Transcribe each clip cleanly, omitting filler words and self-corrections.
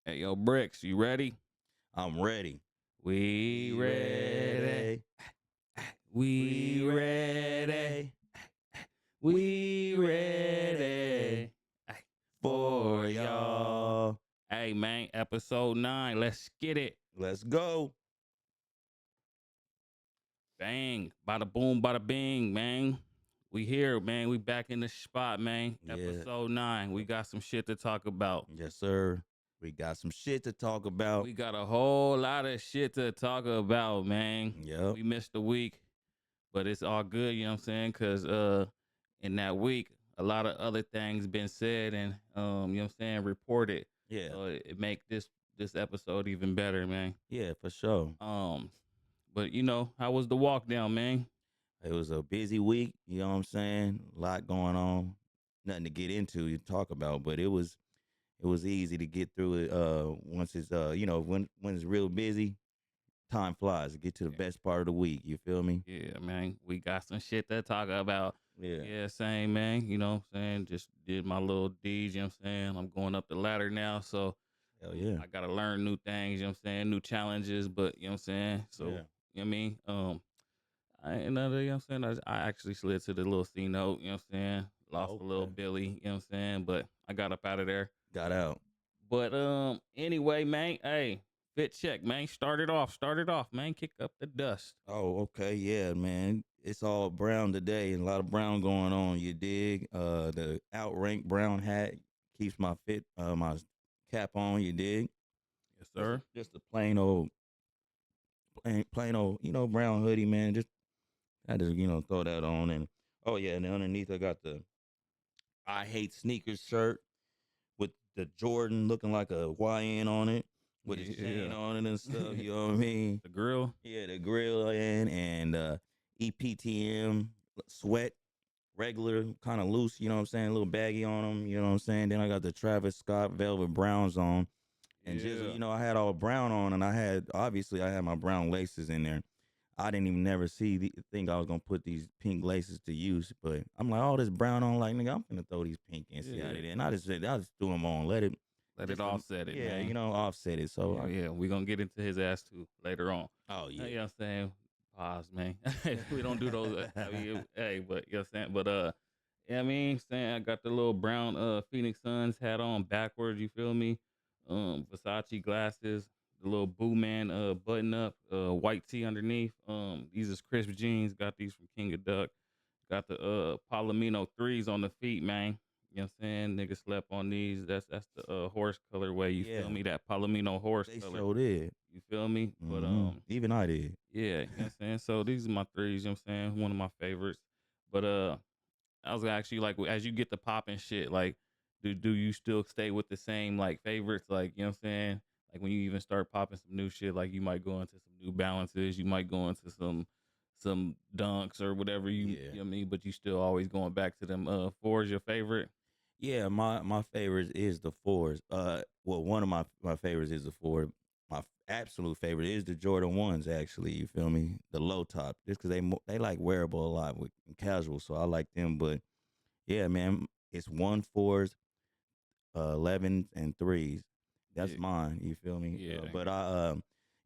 Hey, yo, Bricks, you ready? I'm ready. We We ready. ready. We We ready. ready We ready. Ay, for for y'all. y'all. Hey, man, episode 9. Let's get it. Let's go. Bang. Bada boom, bada bing, man. We here, man. We back in the spot, man. Yeah. Episode 9. We got some shit to talk about. Yes, sir. We got some shit to talk about. We got a whole lot of shit to talk about, man. Yep. We missed a week, but it's all good, you know what I'm saying? Cause in that week, a lot of other things been said and you know what I'm saying, reported. Yeah. So it make this episode even better, man. Yeah, for sure. Um, but how was the walk down, man? It was a busy week. You know what I'm saying? A lot going on. Nothing to get into, to talk about, but it was easy to get through it. Once it's when it's real busy, time flies. To get to the best part of the week. You feel me? Yeah, man. We got some shit to talk about. Yeah. Yeah, same, man. You know what I'm saying? Just did my little deeds, you know what I'm saying? I'm going up the ladder now, so Hell yeah. I gotta learn new things, you know what I'm saying? New challenges, but you know what I'm saying? So, Yeah. you know what I mean? You know what I'm saying? I actually slid to the little C note, you know what I'm saying? Lost a little Okay. Billy, you know what I'm saying? But I got up out of there. Got out. But anyway, man, hey, fit check, man. Start it off, man. Kick up the dust. Oh, okay, yeah, man. It's all brown today, and a lot of brown going on. You dig? The outranked brown hat keeps my cap on. You dig? Yes, Just a, sir. just a plain old, brown hoodie, man. Just had to, throw that on, and oh yeah, and then underneath I got the I hate sneakers shirt with the Jordan looking like a YN on it, with his chain Yeah. on it and stuff. You know what I mean? The grill. Yeah, the grill and EPTM sweat, regular, kind of loose, you know what I'm saying? A little baggy on them, you know what I'm saying? Then I got the Travis Scott Velvet Browns on. And Jizzle, Yeah. I had all brown on and I had my brown laces in there. I didn't even never think I was gonna put these pink laces to use, but I'm like, all this brown on, like nigga, I'm gonna throw these pink and see how Yeah. they did. And I just threw them on, let it Let it just offset it, yeah, man. offset it. So Yeah, yeah. We're gonna get into his ass too later on. oh You yeah. know what I'm saying? Pause, man. We don't do those hey, but you know what I'm saying? But yeah, I mean, saying I got the little brown Phoenix Suns hat on backwards, you feel me? Versace glasses, the little Boo Man button up, white tee underneath. These is crisp jeans, got these from King of Duck. Got the Palomino threes on the feet, man. You know what I'm saying? Niggas slept on these. That's the horse colorway, you feel Yeah, me? That Palomino horse they color. sure did. You feel me? But Even I did. yeah, you know what I'm saying? So these are my threes, you know what I'm saying? One of my favorites. But I was actually like, as you get the pop and shit, like, do you still stay with the same like favorites? Like, you know what I'm saying? Like when you even start popping some new shit, like you might go into some New Balances, you might go into some dunks or whatever Yeah. you know what I mean, but you still always going back to them fours your favorite. Yeah, my favorite is the fours. Well, one of my favorites is the four. My absolute favorite is the Jordan ones. Actually, you feel me? The low top, just because they like wearable a lot with casual, so I like them. But yeah, man, it's one fours, 11s and threes. That's Yeah. mine. You feel me? Yeah. But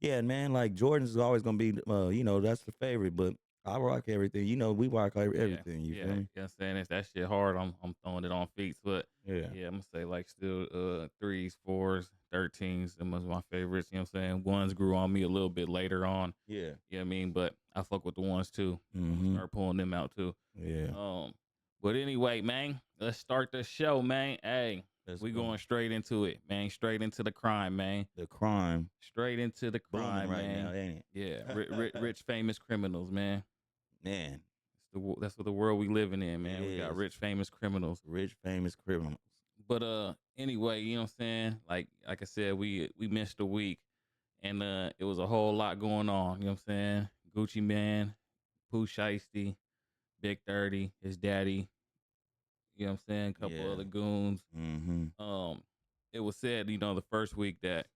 yeah, man, like Jordan's is always gonna be, that's the favorite. But I rock everything. We rock Yeah, everything. You yeah. feel me? You know what I'm saying? If that shit hard, I'm throwing it on feet. But Yeah, yeah, I'm gonna say like still threes, fours, 13s, them was my favorites, you know what I'm saying? Ones grew on me a little bit later on. yeah. You know what I mean? But I fuck with the ones too. I'm gonna Mm-hmm. start pulling them out too. Yeah. Um but anyway, man, let's start the show, man. Hey, Let's we go. going straight into it, man. Straight into the crime, man. The crime Straight into the booming crime, right now, man. ain't Yeah, it? rich famous criminals, man. Man, That's what the world we living in, it man. We got is. rich famous criminals. Rich, famous criminals. But anyway, you know what I'm saying? Like I said, we missed a week and it was a whole lot going on, you know what I'm saying? Gucci Man, Pooh Shiesty, Big 30, his daddy, you know what I'm saying? A couple Yeah. other goons. Mm-hmm. Um it was said, the first week that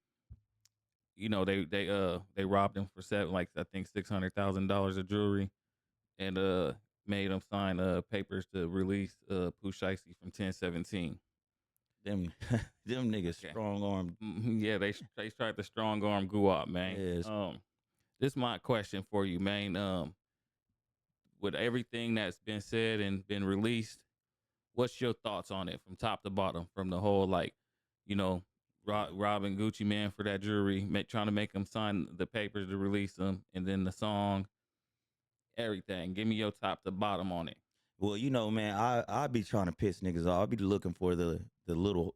they robbed him for seven, like I think $600,000 of jewelry and made him sign papers to release Pooh Shiesty from 1017. Them them niggas Okay. strong arm. Yeah, they tried to strong arm Guap, man. Yes. This my question for you, man. With everything that's been said and been released, what's your thoughts on it from top to bottom, from the whole like, you know, robbing Gucci Man for that jewelry, trying to make him sign the papers to release them, and then the song, everything. Give me your top to bottom on it. Well, man, I be trying to piss niggas off. I be looking for the little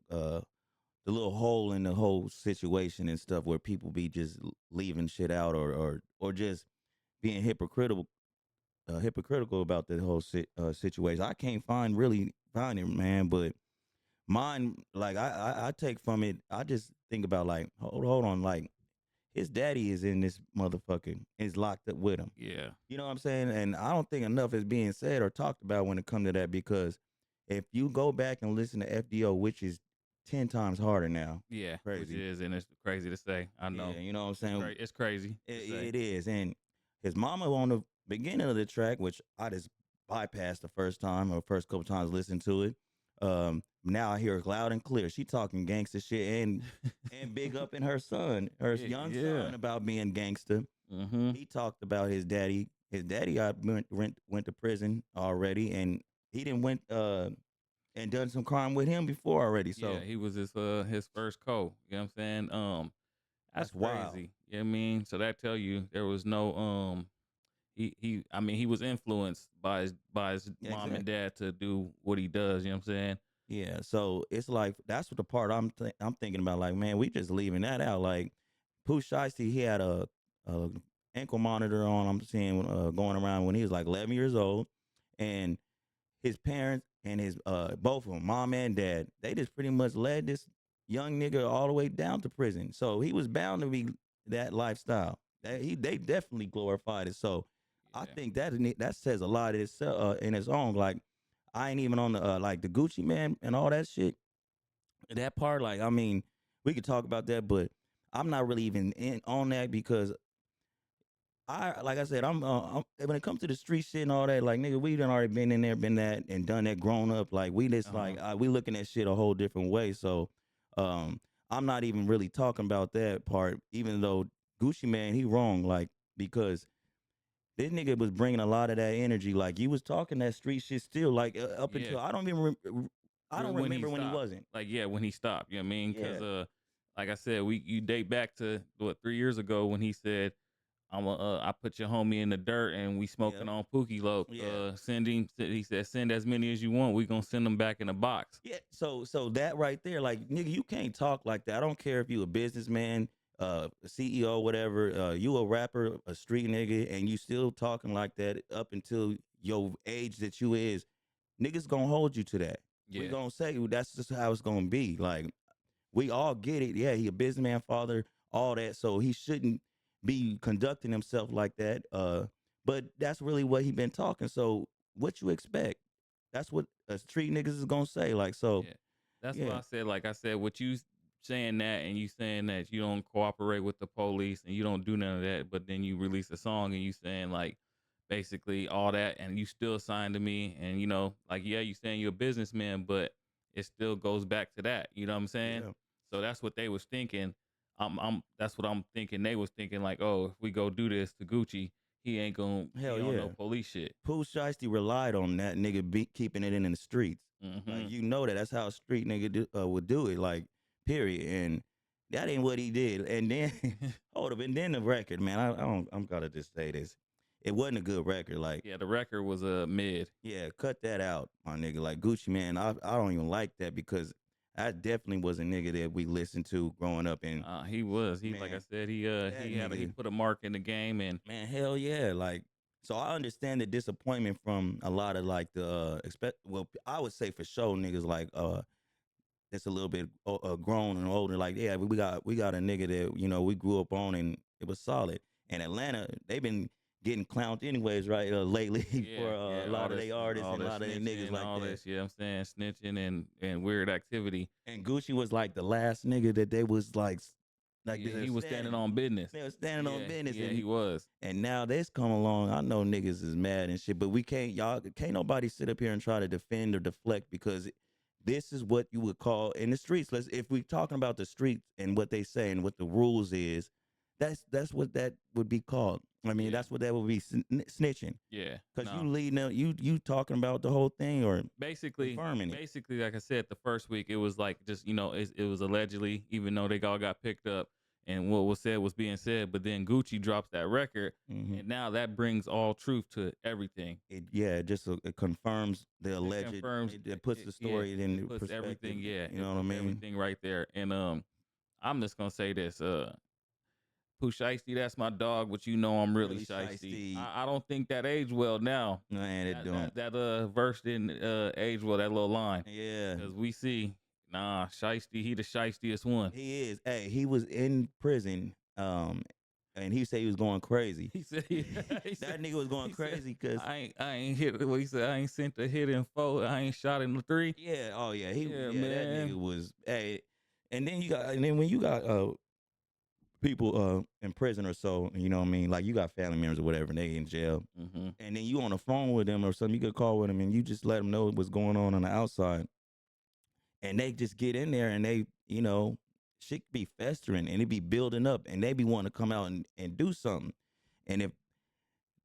hole in the whole situation and stuff where people be just leaving shit out or just being hypocritical about the whole situation. I can't really find it, man. But mine, like I take from it. I just think about like, hold on, like his daddy is in this motherfucker, is locked up with him. Yeah. You know what I'm saying? And I don't think enough is being said or talked about when it comes to that, because if you go back and listen to FDO, which is 10 times harder now, Yeah, which crazy. is, and it's crazy to say. I know. Yeah, you know what I'm saying? It's crazy to say. It is. And his mama on the beginning of the track, which I just bypassed the first time or first couple times listening to it. Now I hear it loud and clear. She talking gangster shit and big up in her son, her young son, about being gangster. Mm-hmm. He talked about his daddy. His daddy went to prison already, and he didn't went and done some crime with him before already. So yeah, he was his first co. You know what I'm saying? That's crazy. wild. You know what I mean? So that tell you there was no he I mean he was influenced by his mom and dad to do what he does, you know what I'm saying? Yeah, so it's like that's what the part I'm thinking about. Like, man, we just leaving that out. Like, Pooh Shiesty, he had a ankle monitor on. I'm seeing going around when he was like 11 years old, and his parents and his both of them, mom and dad, they just pretty much led this young nigga all the way down to prison. So he was bound to be that lifestyle. They definitely glorified it. So I think that says a lot in its own. Like, I ain't even on the like the Gucci Man and all that shit. That part, like, I mean, we could talk about that, but I'm not really even in on that because like I said, when it comes to the street shit and all that, like, nigga, we done already been in there, been that, and done that, grown up. Like, we just like we looking at shit a whole different way. So, I'm not even really talking about that part, even though Gucci Man, he wrong, like, because this nigga was bringing a lot of that energy. Like, you was talking that street shit still, like, up until I don't even I don't remember when he wasn't. Like, yeah, when he stopped, you know what I mean? Because Yeah. like I said, you date back to what 3 years ago when he said, I put your homie in the dirt and we smoking on Pookie Loc. Yeah. He said, send as many as you want. We gonna send them back in a box. Yeah, so that right there, like, nigga, you can't talk like that. I don't care if you a businessman, CEO, whatever. You a rapper, a street nigga, and you still talking like that up until your age that you is. Niggas gonna hold you to that. Yeah. We gonna say that's just how it's gonna be. Like, we all get it. Yeah, he a businessman, father, all that. So he shouldn't be conducting himself like that. But that's really what he been talking. So what you expect? That's what street niggas is gonna say. Like, so. Yeah. That's why I said, like I said, what you saying that and you saying that you don't cooperate with the police and you don't do none of that, but then you release a song and you saying like basically all that and you still signed to me and like you saying you're a businessman, but it still goes back to that. You know what I'm saying? Yeah. So that's what they was thinking. That's what I'm thinking. They was thinking like, oh, if we go do this to Gucci, he ain't gonna be on no police shit. Pooh Shiesty relied on that nigga keeping it in the streets. Mm-hmm. Like, that's how a street nigga would do it. Like, period. And that ain't what he did. And then hold up, and then the record, man. I'm gotta just say this. It wasn't a good record. Like, yeah, the record was a mid. Yeah, cut that out, my nigga. Like, Gucci Man, I don't even like that because that definitely was a nigga that we listened to growing up. And he was. He, man, like I said, he put a mark in the game. And man, hell yeah, like. So I understand the disappointment from a lot of like well, I would say for sure niggas like that's a little bit grown and older. Like, yeah, we got a nigga that we grew up on and it was solid. And Atlanta, they've been getting clowned anyways, right? Lately for a lot of their artists and a lot of their niggas like all that. This, yeah, I'm saying snitching and weird activity. And Gucci was like the last nigga that they was like. He was standing on business. They was standing on business. Yeah, he was. And now this come along. I know niggas is mad and shit, but nobody sit up here and try to defend or deflect because this is what you would call in the streets. Let's if we're talking about the streets and what they say and what the rules is, that's what that would be called. I mean, Yeah, that's what that would be snitching. yeah, Cause you no. leading up, you talking about the whole thing or Basically, confirming it. basically, like I said, the first week it was like just it was allegedly, even though they all got picked up, and what was said was being said. But then Gucci drops that record, Hmm. and now that brings all truth to everything. It just it confirms the It alleged. confirms, It puts the story it in puts perspective. everything, yeah, You it know what I puts mean? everything right there. And I'm just gonna say this, Pooh Shiesty, that's my dog, but I'm really Really shiesty. shiesty. I don't think that aged well now. Man, it don't. That verse didn't age well, that little line. Yeah, Because we see, nah, Shiesty, he the shiestiest one. he is. Hey, he was in prison. And he said he was going crazy. He said, he said, That nigga was going he said, crazy because I ain't hit. What he said, I ain't sent a hit in 4. I ain't shot in the 3. yeah, oh yeah, Yeah, that nigga man. was. Hey, and then when you got people in prison or so, you know what I mean? Like you got family members or whatever, and they in jail, Mm-hmm. and then you on the phone with them or something, you could call with them, and you just let them know what's going on the outside, and they just get in there, and they, shit be festering, and it be building up, and they be wanting to come out and do something, and if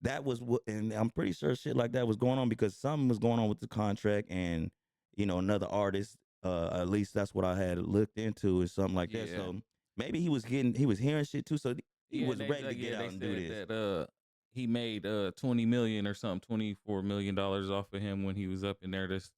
that was what, and I'm pretty sure shit like that was going on because something was going on with the contract, and another artist, at least that's what I had looked into, or something like that. Yeah. So maybe he was hearing shit too, so he Yeah, was ready to get they out and do this. said that he made 20 million or something, $24 million off of him when he was up in there this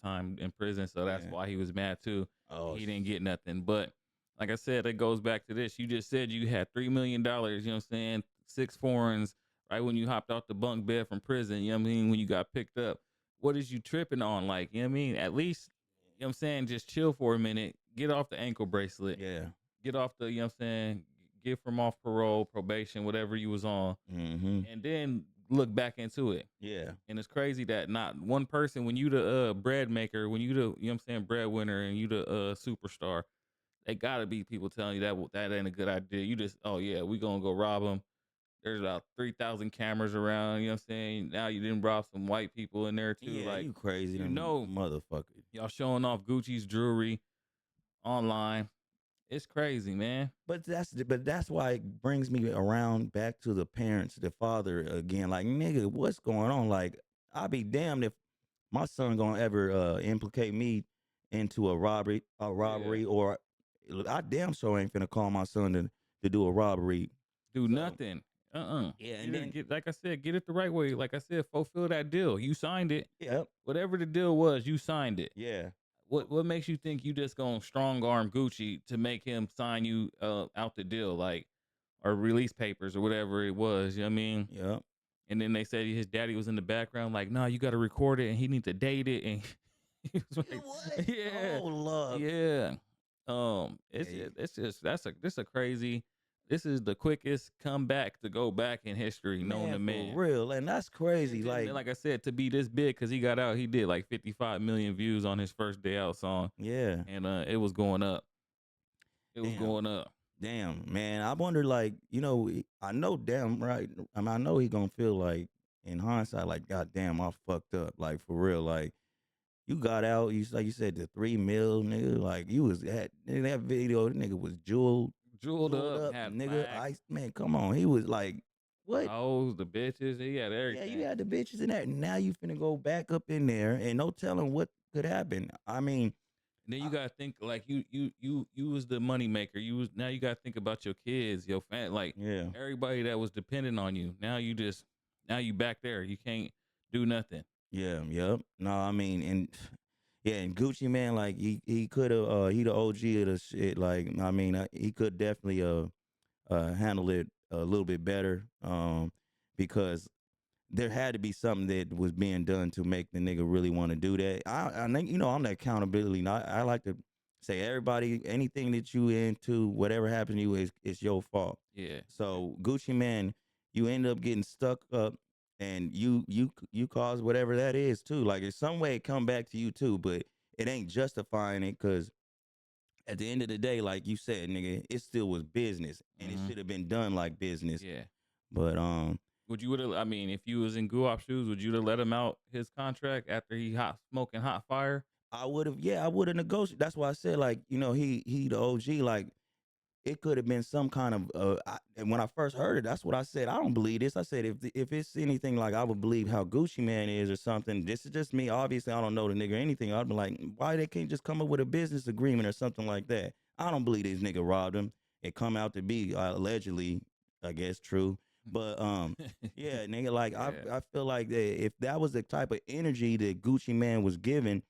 time in prison. So that's Yeah. why he was mad too. Oh, He didn't get nothing. But like I said, it goes back to this. You just said you had $3 million, you know what I'm saying? 6 foreigns right when you hopped off the bunk bed from prison, you know what I mean, when you got picked up. What is you tripping on? Like, you know what I mean? At least, you know what I'm saying, just chill for a minute. Get off the ankle bracelet. yeah. Get off the, you know what I'm saying, get from off parole, probation, whatever you was on, Mm-hmm. and then look back into it. Yeah. And it's crazy that not one person, when you the bread maker, when you the, you know what I'm saying, breadwinner, and you the superstar, they gotta be people telling you that ain't a good idea. You just, oh yeah, we gonna go rob them. There's about 3,000 cameras around. You know what I'm saying? Now you didn't rob some white people in there too. Yeah, Like, you crazy, you them know, motherfucker. y'all showing off Gucci's jewelry online. It's crazy, man. But that's why it brings me around back to the parents, the father again. Like, nigga, what's going on? Like, I'll be damned if my son gonna ever implicate me into a Yeah. robbery, or I damn sure ain't finna call my son to do a robbery. Do So nothing. yeah, and Get it, then get like I said, get it the right way. Like I said, fulfill that deal. You signed it. yeah, Whatever the deal was, you signed it. yeah, What makes you think you just gonna strong arm Gucci to make him sign you out the deal, like, or release papers or whatever it was? You know what I mean? yeah. And then they said his daddy was in the background, like, no, you got to record it, and he need to date it, and he was like, What? yeah, Oh, love. yeah. Yeah, It's just this a crazy. This is the quickest comeback to go back in history known to man, for man. real, and that's crazy. And then, Like, like I said, to be this big, because he got out, he did like 55 million views on his first day out song, yeah, and it was going up. It was damn. going up. Damn, man. I wonder, like, I know damn right. I mean, I know he gonna feel like, in hindsight, like, God damn, I fucked up. Like, for real. Like, you got out, like you said, the 3 mil, nigga. Like, you was at in that video, the nigga was Jeweled jeweled up, up, had nigga. plaques, Man, come on. He was like, the what? hoes, the bitches. He had Yeah, you everything. had the bitches in that. Now you finna go back up in there, and no telling what could happen. I mean, And then I, you gotta think like you was the money maker. You was now you gotta think about your kids, your fan, like yeah. everybody that was dependent on you. Now you back there. You can't do nothing. Yeah, yep. No, I mean, and yeah, and Gucci man, like he could have he the OG of the shit. Like, I mean, he could definitely handle it a little bit better. Because there had to be something that was being done to make the nigga really want to do that. I think I'm the accountability. Not I like to say everybody, anything that you into, whatever happened to you is it's your fault. Yeah. So Gucci man, you end up getting stuck up, and you cause whatever that is too. Like, in some way it come back to you too, but it ain't justifying it, because at the end of the day, like you said, nigga, it still was business, and it Hmm. should have been done like business. Yeah. But Would you would have? I mean, if you was in Guap's shoes, would you have let him out his contract after he hot smoking hot fire? I would have, yeah, I would have negotiated. That's why I said, like, he the OG. Like, it could have been some kind of. And when I first heard it, that's what I said. I don't believe this. I said, if it's anything like I would believe how Gucci Man is or something. This is just me. Obviously, I don't know the nigga or anything. I'd be like, why they can't just come up with a business agreement or something like that? I don't believe this nigga robbed him. It come out to be allegedly, I guess, true. But yeah, nigga, like Yeah. I feel like that if that was the type of energy that Gucci Man was giving,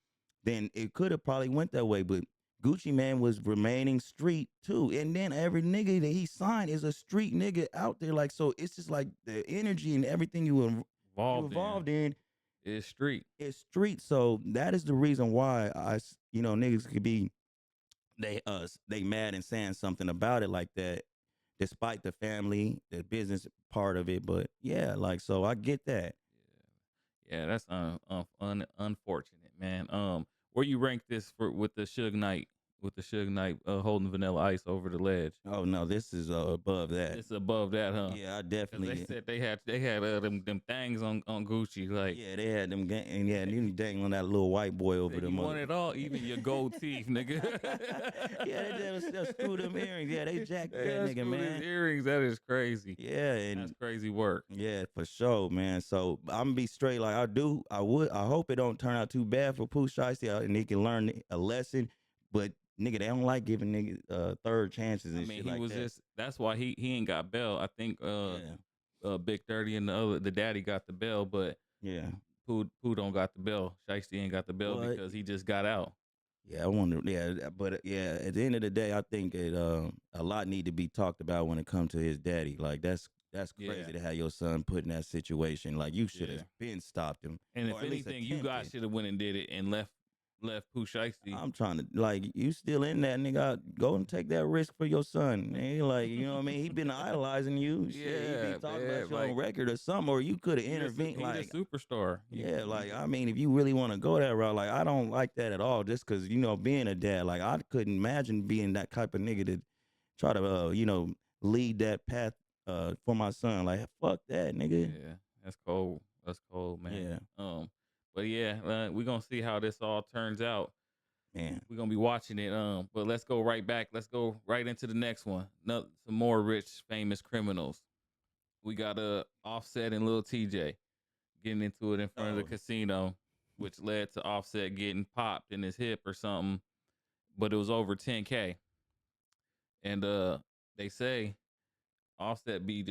then it could have probably went that way. But Gucci Man was remaining street too. And then every nigga that he signed is a street nigga out there. Like, so it's just like the energy and everything you Involved in involved in is street. is street. So that is the reason why niggas could be they mad and saying something about it like that, despite the family, the business part of it. But yeah, like, so I get that. Yeah, that's unfortunate, man. Where you rank this for with the Suge Knight holding Vanilla Ice over the ledge? Oh no, this is above that. It's above that, huh? Yeah, I Because they definitely. said they had them things on Gucci, like Yeah, they had them and yeah, and you dangling that little white boy over said the you mother. want it all, even your gold teeth, nigga. Yeah, they just screw them earrings. Yeah, they jacked They that nigga, unscrewed his man. earrings. That is crazy. Yeah, That's and crazy work. yeah, for sure, man. So I'm gonna be straight. Like I hope it don't turn out too bad for Pooh Shiesty and he can learn a lesson. But nigga, they don't like giving niggas third chances I and mean, shit he like was that. just. That's why he ain't got bail. I think Yeah, Big 30 and the daddy got the bail, but yeah. Pooh don't got the bail. Shiesty ain't got the bail What? because he just got out. Yeah, I wonder. Yeah, but yeah, at the end of the day, I think a lot need to be talked about when it comes to his daddy. Like that's Yeah, crazy to have your son put in that situation. Like you should yeah. have been stopped him, And or if at least anything, you guys attempted. should have went and did it and left Pooh Shiesty. I'm trying to like you still in that nigga. Go and take that risk for your son. Man. Like you know what I mean. He been idolizing you. Shit, he be Yeah, talking man. about you on record or something, or you could have intervened. He the Like superstar. yeah, like I mean, if you really want to go that route, like I don't like that at all. Just because being a dad, like I couldn't imagine being that type of nigga to try to lead that path for my son. Like fuck that, nigga. Yeah, that's cold. That's cold, man. Yeah, But yeah, we're gonna see how this all turns out. man. We're gonna be watching it. But let's go right back. Let's go right into the next one. No, some more rich, famous criminals. We got Offset and Lil TJ getting into it in front of the Oh, casino, which led to Offset getting popped in his hip or something, but it was over 10K. And they say Offset be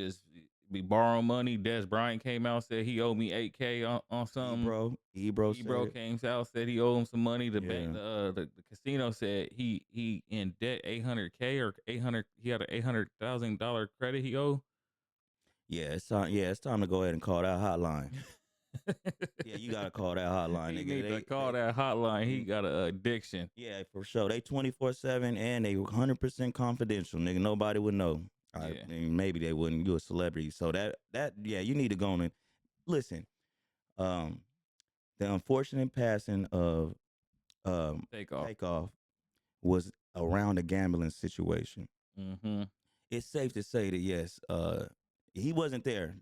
borrowing money. Des Bryant came out, said he owed me 8K on something. Ebro said Ebro it. came out, said he owed him some money. The bank, Yeah, the casino said he in debt 800K or 800. He had an $800,000 credit he owed. yeah. It's time. Yeah, it's time to go ahead and call that hotline. Yeah, you gotta call that hotline, He nigga. need to call that hotline. He got an addiction. Yeah, for sure. They 24/7 and they 100% confidential, nigga. Nobody would know. I Yeah, mean, maybe they wouldn't. You a celebrity, so that yeah, you need to go on and listen. Um, the unfortunate passing of take off. Takeoff was around a gambling situation. Mm-hmm. It's safe to say that yes, he wasn't there.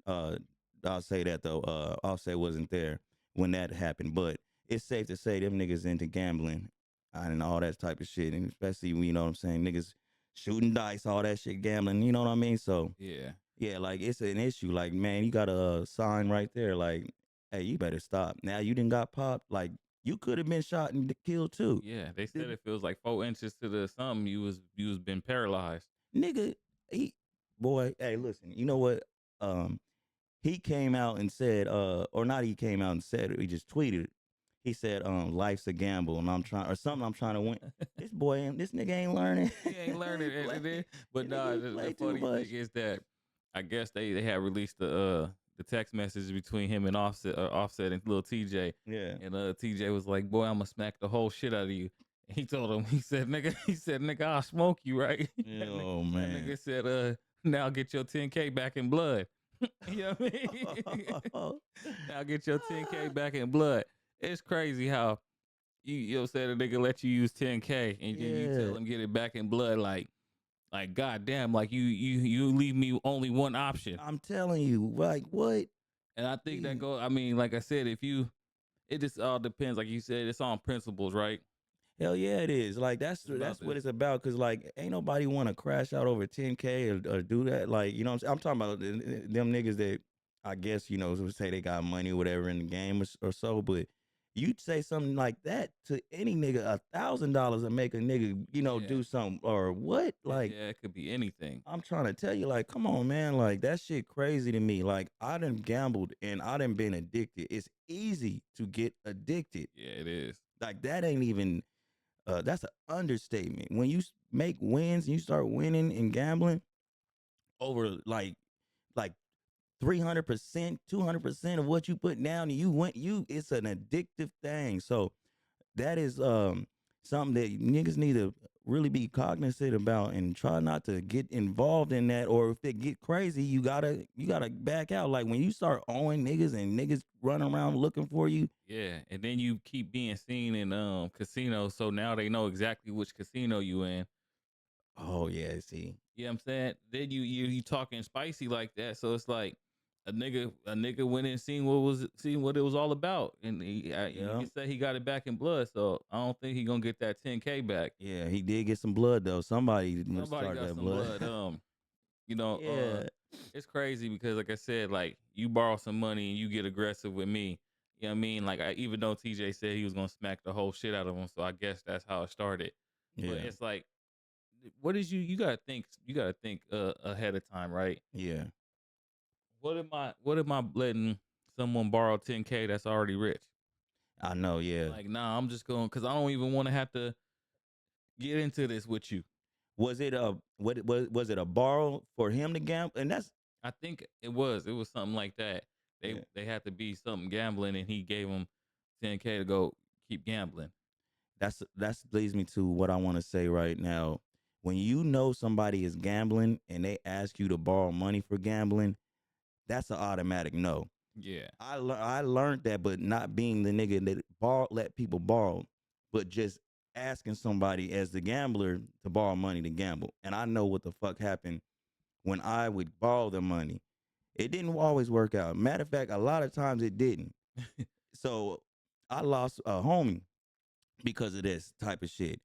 I'll say that though. Offset wasn't there when that happened, but it's safe to say them niggas into gambling and all that type of shit, and especially you know what I'm saying, niggas shooting dice, all that shit, gambling. You know what I mean? So Yeah, yeah, like it's an issue. Like man, you got a sign right there. Like, hey, you better stop. Now you didn't got popped. Like you could have been shot and killed too. yeah. They said The it feels like 4 inches to the something. You was been paralyzed. nigga, he boy. Hey, listen. You know what? Um, he came out and said, or not he came out and said it, he just tweeted it. He said, life's a gamble and I'm trying or something I'm trying to win. This nigga ain't learning. He ain't learning He play- it. But nigga, nah, he the play too funny much. thing is that I guess they had released the text message between him and Offset and Lil TJ. Yeah. And TJ was like, "Boy, I'm gonna smack the whole shit out of you." And he told him, he said, "Nigga, I'll smoke you, right?" Oh That man. nigga said, now get your 10K back in blood. You know what I mean? Now get your 10K back in blood. It's crazy how you said a nigga let you use 10K and then you tell Yeah. him get it back in blood like goddamn, like you leave me only one option. I'm telling you, like what? And I think that He- go. I mean, like I said, if you it just all depends. Like you said, it's on principles, right? Hell yeah, it is. Like It's about that's what this. it's about. Cause like ain't nobody want to crash out over 10K or do that. Like you know, what I'm saying? I'm talking about them niggas that I guess you know would say they got money or whatever in the game or so. But you'd say something like that to any nigga, $1,000 and make a nigga you know Yeah. do something or what? Like Yeah, it could be anything. I'm trying to tell you, like, come on, man, like that shit crazy to me. Like I done gambled and I done been addicted. It's easy to get addicted. Yeah, it is. Like that ain't even that's an understatement. When you make wins and you start winning and gambling over like 300%, 200% of what you put down, and you went you it's an addictive thing. So that is something that niggas need to really be cognizant about and try not to get involved in that. Or if it get crazy, you gotta back out. Like when you start owing niggas and niggas run around looking for you. Yeah, and then you keep being seen in casinos, so now they know exactly which casino you in. Oh yeah, see. You know what I'm saying? Then you talking spicy like that, so it's like a nigga went and seen what it was all about, and you Yeah. can say he got it back in blood. So I don't think he gonna get that 10K back. Yeah, he did get some blood though. Somebody must have Somebody started got that some blood. blood. You know, Yeah. it's crazy because like I said, like you borrow some money and you get aggressive with me. You know what I mean? Like even though TJ said he was gonna smack the whole shit out of him, so I guess that's how it started. But Yeah. it's like, what is you gotta think ahead of time, right? Yeah. What am I letting someone borrow 10K that's already rich? I know, yeah. Like, nah, I'm just going because I don't even want to have to get into this with you. Was it a what was it a borrow for him to gamble? And that's I think it was something like that. They yeah. they had to be something gambling, and he gave them 10K to go keep gambling. That's leads me to what I want to say right now. When you know somebody is gambling and they ask you to borrow money for gambling, that's an automatic no. Yeah, I learned that, but not being the nigga that let people borrow, but just asking somebody as the gambler to borrow money to gamble. And I know what the fuck happened when I would borrow the money. It didn't always work out. Matter of fact, a lot of times it didn't. So I lost a homie because of this type of shit.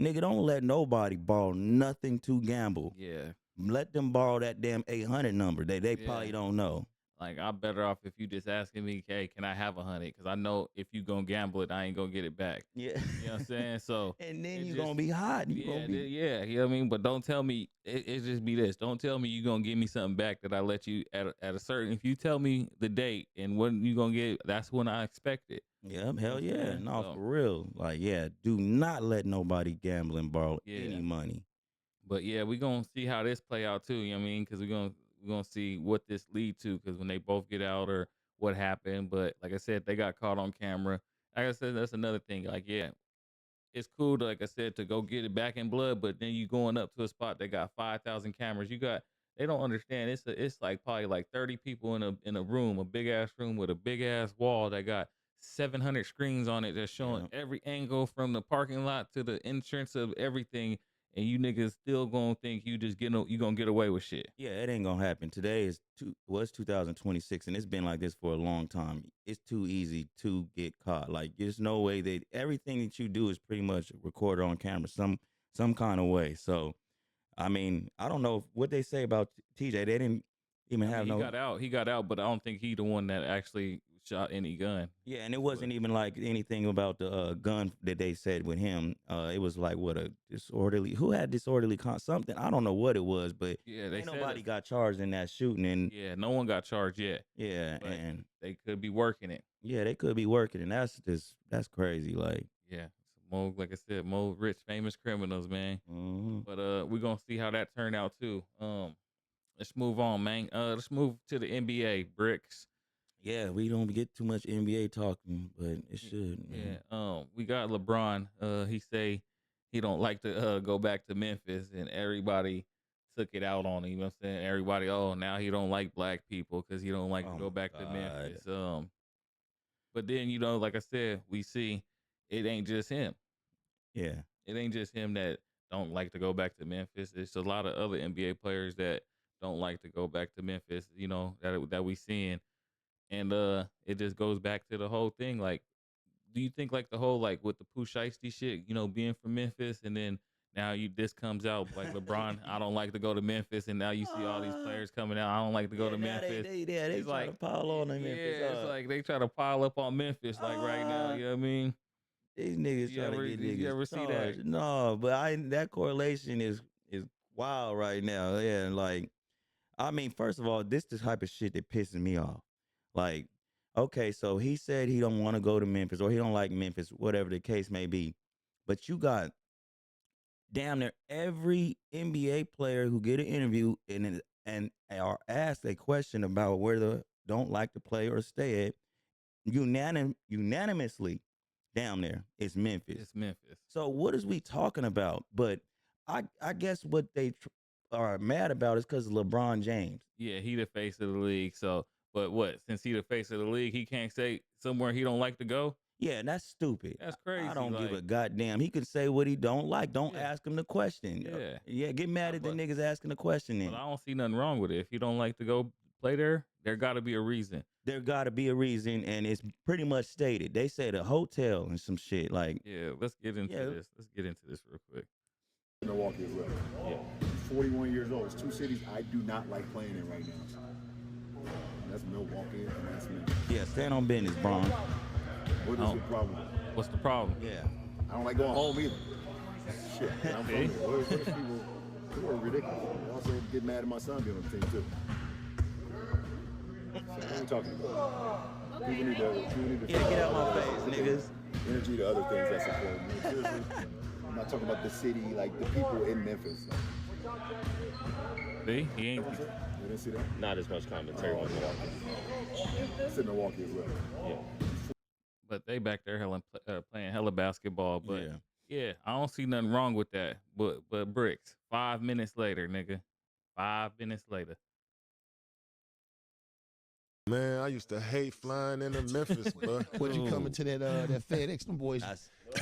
Nigga, don't let nobody borrow nothing to gamble. yeah, Let them borrow that damn 800 number. They yeah. probably don't know. Like I'm better off if you just asking me, hey, can I have 100? Because I know if you gonna gamble it, I ain't gonna get it back. Yeah. You know what I'm saying? So And then it you just gonna be hot. You gonna yeah, be yeah, you know what I mean? But don't tell me it just be this. Don't tell me you gonna give me something back that I let you at a certain. If you tell me the date and when you gonna get, that's when I expect it. yeah, You know hell what I'm yeah. saying? No, So for real. Like, yeah, do not let nobody gamble and borrow yeah, any money. but yeah, we gonna see how this play out too. You know what I mean? Because we gonna see what this lead to. Because when they both get out or what happened, but like I said, they got caught on camera. Like I said, that's another thing. Like yeah, it's cool to, like I said, to go get it back in blood, but then you going up to a spot that got 5,000 cameras. They don't understand. It's like probably like 30 people in a room, a big ass room with a big ass wall that got 700 screens on it that's showing Yeah. every angle from the parking lot to the entrance of everything, and you niggas still gonna think you gonna get away with shit. Yeah, it ain't gonna happen. Today is it's 2026 and it's been like this for a long time. It's too easy to get caught. Like there's no way that everything that you do is pretty much recorded on camera some kind of way. So I mean, I don't know what they say about TJ. They didn't even I mean, have he no got out. He got out, but I don't think he the one that actually shot any gun. yeah, and it But wasn't even like anything about the gun that they said with him. It was like what a disorderly. Who had disorderly something? I don't know what it was, but yeah, they ain't said nobody got charged in that shooting. And yeah, no one got charged yet, yeah, but and they could be working it. yeah, they could be working, and that's crazy. Like, Yeah, more like I said, more rich, famous criminals, man. mhm. But we're gonna see how that turned out too. Let's move on, man. Let's move to the NBA. Bricks. Yeah, we don't get too much NBA talking, but it Y- should, Yeah. man. We got LeBron. He say he don't like to go back to Memphis, and everybody took it out on him. You know what I'm saying? Everybody, oh, now he don't like black people because he don't like to Oh go my back to God. Memphis. But then like I said, we see it ain't just him. Yeah, It ain't just him that don't like to go back to Memphis. It's a lot of other NBA players that don't like to go back to Memphis. That we seeing, and it just goes back to the whole thing. Like do you think like the whole like with the Pooh Shiesty shit, being from Memphis, and then now this comes out like LeBron, I don't like to go to Memphis, and now you see all these players coming out, I don't like to go to now Memphis. they It's try to like, pile on them yeah, Memphis. it's like they try to pile up on Memphis like right now. You know what I mean? These niggas trying to get Did you niggas ever see that? charged. No, but that correlation is wild right now. Yeah, and like, I mean, first of all, this the type of shit that pisses me off. Like, okay, so he said he don't want to go to Memphis or he don't like Memphis, whatever the case may be. But you got damn near every NBA player who get an interview and are asked a question about where they don't like to play or stay at, unanimously down there is Memphis. It's Memphis. So what is we talking about? But I guess what they are mad about is because of LeBron James. Yeah, he the face of the league. So, but what? Since he the face of the league, he can't say somewhere he don't like to go. Yeah, and that's stupid. That's crazy. I don't give a like, goddamn. He can say what he don't like. Don't ask him the question. Yeah. Get mad at the niggas asking the question then. But I don't see nothing wrong with it. If you don't like to go play there got to be a reason. There got to be a reason, and it's pretty much stated. They said a hotel and some shit. Like, yeah, let's get into this. Let's get into this real quick. Milwaukee as well. Yeah. 41 years old. It's two cities I do not like playing in right now. That's Milwaukee and that's Memphis. Yeah, stand on business, Bron. What is the problem? What's the problem? Yeah. I don't like going home either. Shit. I'm from here. What if people are ridiculous? They also get mad at my son being on the team too. So what are we talking about? People need to Get out my face, niggas. Energy to other things that's important. Seriously, I'm not talking about the city, like the people in Memphis. See, he ain't. You didn't see that? Not as much commentary on Milwaukee. It's in Milwaukee as well. Yeah. But they back there playing hella basketball. But yeah, I don't see nothing wrong with that. But bricks, 5 minutes later, nigga. 5 minutes later. Man, I used to hate flying into Memphis, bro. When you come into that FedEx, them boys,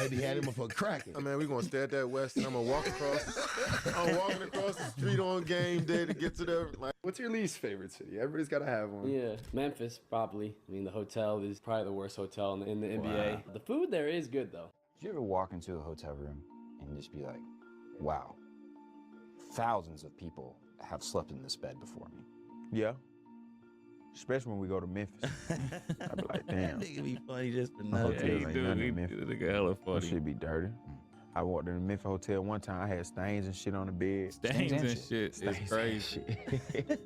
they had him for cracking. I mean, we gonna stay at that West, and I'm gonna walk across. I'm walking across the street on game day to get to the. Like, what's your least favorite city? Everybody's got to have one. Yeah, Memphis, probably. I mean, the hotel is probably the worst hotel in the NBA. The food there is good, though. Did you ever walk into a hotel room and just be like, wow, thousands of people have slept in this bed before me? Yeah. Especially when we go to Memphis. I'd be like, damn. That nigga be funny just for My nothing. hotels ain't nothing in Memphis. Nigga hella funny. That shit be dirty. I walked in the Memphis hotel one time. I had stains and shit on the bed. Stains and shit. It's crazy.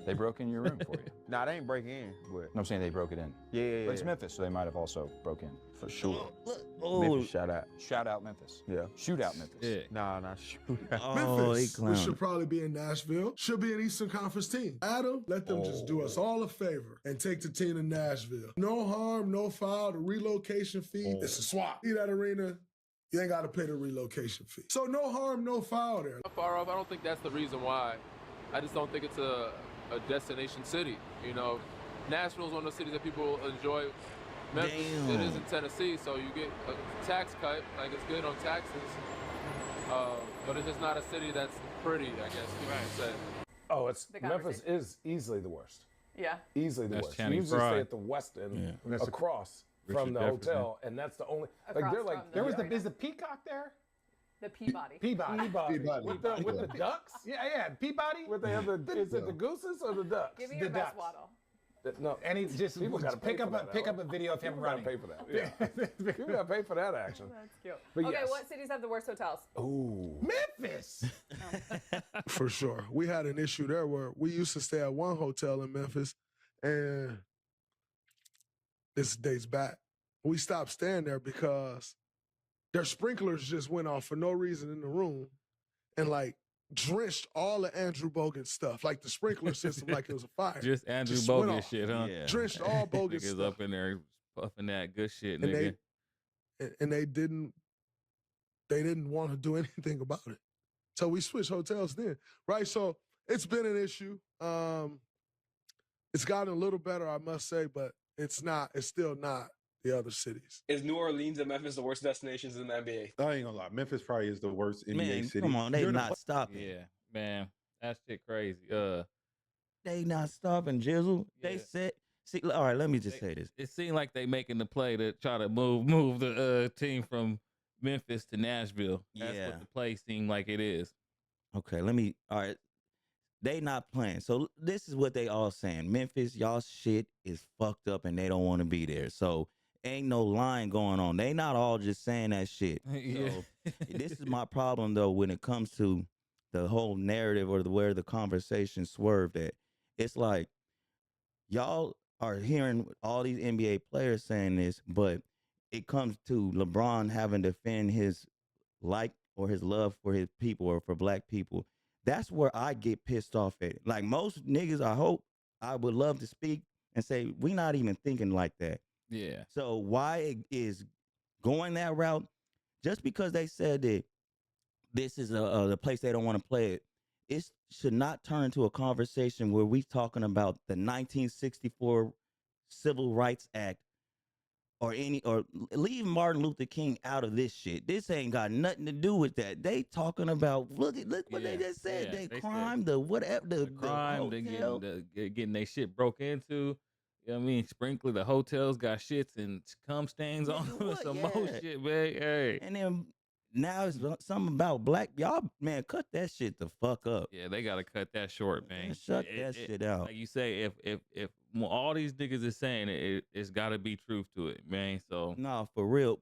They broke in your room for you. Nah, they ain't breaking in, but. No, I'm saying they broke it in. Yeah. But it's Memphis, so they might have also broke in. For sure. Oh, Memphis, shout out. Shout out Memphis. Yeah. Shoot out Memphis. Yeah. Nah, shoot out. oh, he Memphis, we clown. should probably be in Nashville. Should be an Eastern Conference team. Adam, let them just do us all a favor and take the team to Nashville. No harm, no foul. The relocation fee, it's a swap. See that arena? You ain't got to pay the relocation fee. So no harm, no foul there. Far off, I don't think that's the reason why. I just don't think it's a destination city. You know, Nashville's one of those cities that people enjoy. Memphis, it is in Tennessee, so you get a tax cut. Like, it's good on taxes. But it's just not a city that's pretty, I guess you could say. Oh, Memphis is easily the worst. Yeah. Easily the That's worst. Channing You usually Frye. stay at the West End across from the Jefferson. hotel, and that's the only. Across they're like, from there was arena. is the Peacock there? The Peabody. Peabody. With the ducks? Yeah, Peabody. With is it the gooses or the ducks? Give me the your best ducks. waddle. No, And he just people got to pick up a video of him People gotta running. pay for that. Yeah. People got to pay for that action. That's cute. But Okay, yes. what cities have the worst hotels? Ooh. Memphis. For sure. We had an issue there where we used to stay at one hotel in Memphis, and this dates back. We stopped staying there because their sprinklers just went off for no reason in the room and like drenched all the Andrew Bogut stuff, like the sprinkler system, like it was a fire. Just Andrew Just went bogus off. shit, huh? Yeah. Drenched all bogus Niggas stuff. up in there puffing that good shit, And nigga. they didn't want to do anything about it. So we switched hotels then, right? So it's been an issue. It's gotten a little better, I must say, but it's still not the other cities. Is New Orleans and Memphis the worst destinations in the NBA? I ain't gonna lie, Memphis probably is the worst NBA Man, city. come on, they You're the- not stopping. Yeah, man, that shit crazy. They not stopping, Jizzle. Yeah. They See, all right, let me just say this. It seemed like they making the play to try to move the team from Memphis to Nashville. That's Yeah. what the play seemed like it is. Okay, all right. They not playing. So this is what they all saying. Memphis, y'all shit is fucked up and they don't want to be there. So ain't no line going on. They not all just saying that shit. Yeah. So this is my problem though when it comes to the whole narrative or where the conversation swerved at. It's like y'all are hearing all these NBA players saying this, but it comes to LeBron having to defend his like or his love for his people or for black people. That's where I get pissed off at. Like most niggas, I would love to speak and say, we not even thinking like that. Yeah. So why is going that route? Just because they said that this is the place they don't want to play it, it should not turn into a conversation where we talking about the 1964 Civil Rights Act or leave Martin Luther King out of this shit. This ain't got nothing to do with that. They talking about look what they just said. Yeah, they crime, the whatever, the crime, they hotel. getting their shit broke into. You know what I mean? Sprinkler, the hotels got shits and cum stains on them. Some more shit, man. Hey. And then now it's something about black. Y'all, man, cut that shit the fuck up. Yeah, they gotta cut that short, man. Shut that shit out. Like you say, if all these niggas is saying it's gotta be truth to it, man. So no, for real.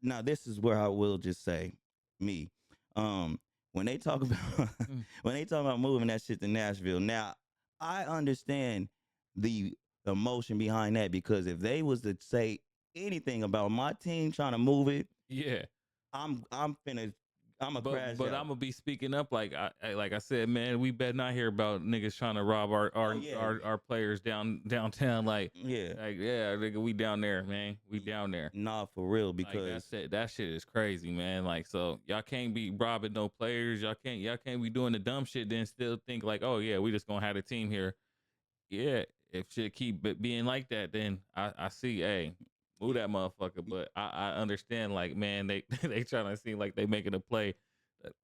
Now this is where I will just say, me, when they talk about moving that shit to Nashville. Now I understand the emotion behind that because if they was to say anything about my team trying to move it, yeah. I'm a crash but out. I'm gonna be speaking up like I said, man. We better not hear about niggas trying to rob our players downtown. Like nigga, we down there, man. We down there. Nah, for real, because that shit is crazy, man. Like, so y'all can't be robbing no players. Y'all can't be doing the dumb shit. Then still think like, oh yeah, we just gonna have a team here. Yeah, if shit keep being like that, then I see, hey, move that motherfucker. But I understand, like, man, they trying to seem like they making a play.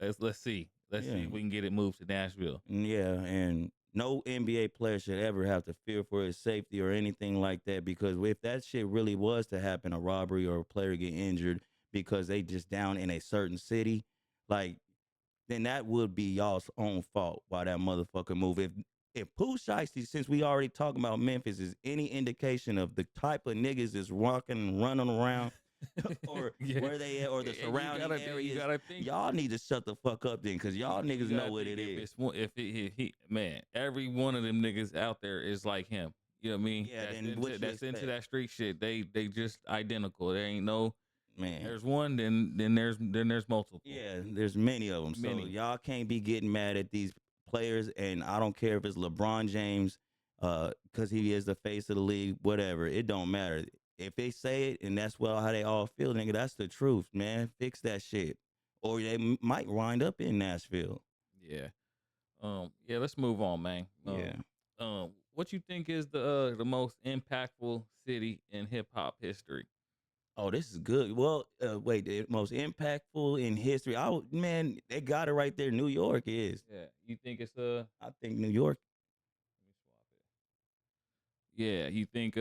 Let's see if we can get it moved to Nashville. Yeah, and no NBA player should ever have to fear for his safety or anything like that, because if that shit really was to happen, a robbery or a player get injured because they just down in a certain city, like, then that would be y'all's own fault why that motherfucker move. If Pooh Shiesty, since we already talking about Memphis, is any indication of the type of niggas is walking and running around or where they at or the surrounding areas, y'all need to shut the fuck up then, because y'all niggas know what it is. Man, every one of them niggas out there is like him. You know what I mean? Yeah, that's into that street shit. They just identical. There ain't no man. There's one, then there's multiple. Yeah, there's many of them. So y'all can't be getting mad at these players, and I don't care if it's LeBron James, because he is the face of the league, whatever. It don't matter. If they say it and that's how they all feel, nigga, that's the truth, man. Fix that shit. Or they might wind up in Nashville. Yeah. Let's move on, man. What you think is the most impactful city in hip hop history? Oh, this is good. Well, wait, the most impactful in history. Man, they got it right there. New York is. Yeah. You think it's I think New York. Yeah, you think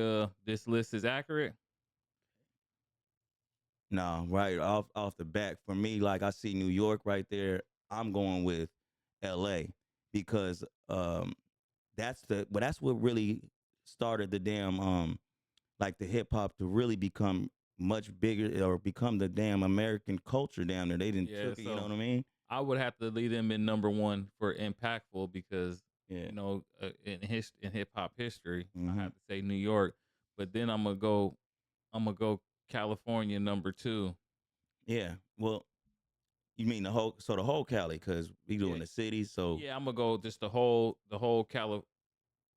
this list is accurate? No, right off the bat, for me, like, I see New York right there. I'm going with LA because that's what really started the damn like the hip hop to really become much bigger or become the damn American culture down there. They didn't took it, you know what I mean? I would have to lead them in number one for impactful because you know, in hip hop history, I have to say New York, but then I'm gonna go California number two. Yeah, well, you mean the whole Cali, because we doing the cities, so yeah, I'm gonna go just the whole Cali.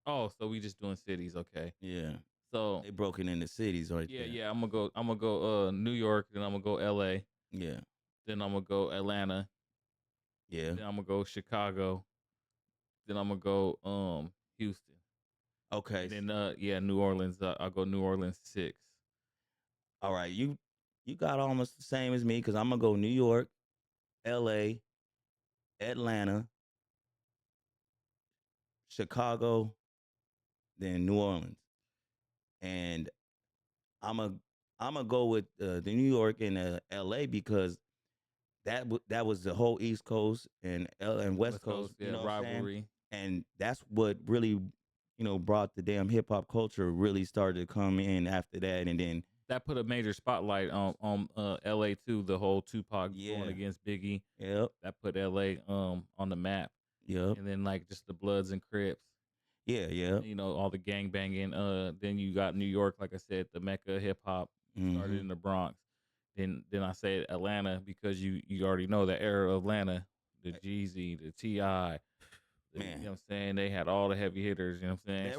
Oh, so we just doing cities, okay? Yeah. So they broken into cities, right? Yeah. I'm gonna go New York, then I'm gonna go LA. Yeah. Then I'm gonna go Atlanta. Yeah. Then I'm gonna go Chicago. Then I'm gonna go Houston. Okay. And then New Orleans. I'll go New Orleans 6. All right, you got almost the same as me, because I'm gonna go New York, LA, Atlanta, Chicago, then New Orleans. and I'm a I'm gonna go with the New York and L.A. because that was the whole East Coast and West Coast, you yeah, know what I'm saying? rivalry. And that's what really, brought the damn hip hop culture really started to come in after that, and then That put a major spotlight on LA too. The whole Tupac going yeah, against Biggie. yep, That put LA on the map. yep, And then like just the Bloods and Crips. yeah, yeah, All the gang banging. Then you got New York, like I said, the Mecca of hip hop started hmm in the Bronx. Then I said Atlanta because you already know the era of Atlanta, the Jeezy, the T.I., you know man. what I'm saying? They had all the heavy hitters, you know what I'm saying? Shit.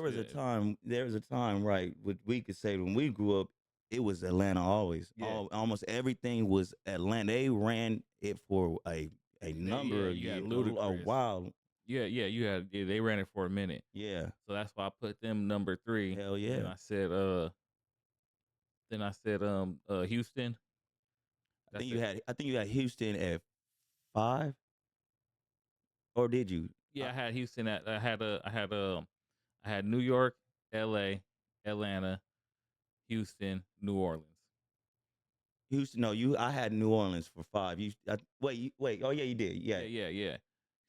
There was a time, right? What we could say when we grew up, it was Atlanta always. Yeah. Almost everything was Atlanta. They ran it for a number of You had years, a Ludacris. while. They ran it for a minute. Yeah, So that's why I put them number 3. hell And yeah. then I said Houston. That's it. I think you had Houston at 5, or did you? Yeah, I had Houston at I had New York, LA, Atlanta, Houston, New Orleans. Houston, no, I had New Orleans for 5. Wait. Oh yeah, you did. Yeah, Yeah.